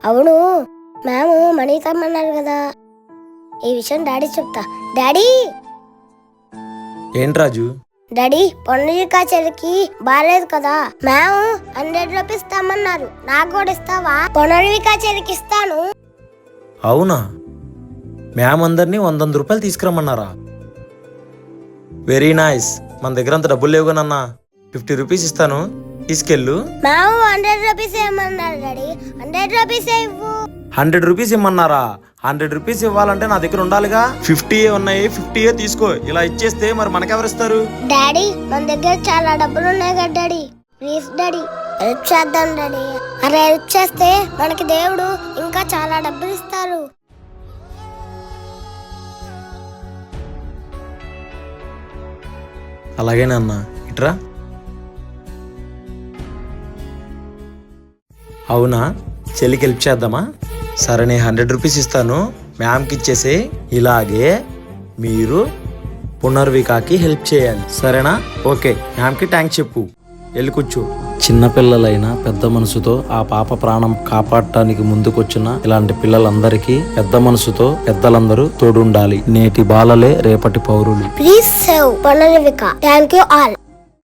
అవును, మేము మనీ తమ్మన్నారు కదా, ఈ విషయం డాడీ చెప్తా. డాడీ ఏంటి రాజు? డాడీ పొన్నీకా చెల్లికి బాగాలేదు కదా, మేము 100 రూపీస్ ఇస్తామన్నారు. నాకు కూడా ఇస్తావా? పొన్నవికా చెల్లికి ఇస్తాను. అవునా? మేమందరినీ 100 రూపాయలు తీసుకురమ్మన్నారా? Very nice. మన దగ్గర అంత డబ్బులు లేవు నాన్న, 50 రూపీస్ ఇస్తాను, తీసుకెళ్ళు. మేము 100 రూపీస్ ఏమన్నారు డాడీ? 100 రూపీస్ ఇవ్వు. 100 రూపీస్ ఇమ్మన్నారా? 100 రూపీస్ ఇవ్వాలంటే నా దగ్గర ఉండాలిగా. 50 ఉన్నాయి, 50 తీసుకో. ఇలా ఇచ్చేస్తే మరి మనకెవరిస్తారు? డాడీ మన దగ్గర చాలా డబ్బులు ఉన్నాయి కదా డాడీ, ప్లీజ్ డాడీ హెల్ప్ చేద్దాం డాడీ. అరే హెల్ప్ చేస్తే మనకి దేవుడు ఇంకా చాలా డబ్బులు ఇస్తారు. అలాగే నాన్న, ఇట్రా. అవునా, చెల్లికి హెల్ప్ చేద్దామా? సరే, నేను 100 రూపీస్ ఇస్తాను, మ్యామ్కి ఇచ్చేసే. ఇలాగే మీరు పునర్వికాకి హెల్ప్ చేయాలి, సరేనా? ఓకే, మ్యామ్కి థ్యాంక్స్ చెప్పు. వెళ్ళి కూర్చో. చిన్నపిల్లలైనా పెద్ద మనసుతో ఆ పాప ప్రాణం కాపాడటానికి ముందుకొచ్చిన ఇలాంటి పిల్లలందరికీ పెద్ద మనసుతో పెద్దలందరూ తోడుండాలి. నేటి బాలలే రేపటి పౌరులు. Please save Ponnavika. Thank you all.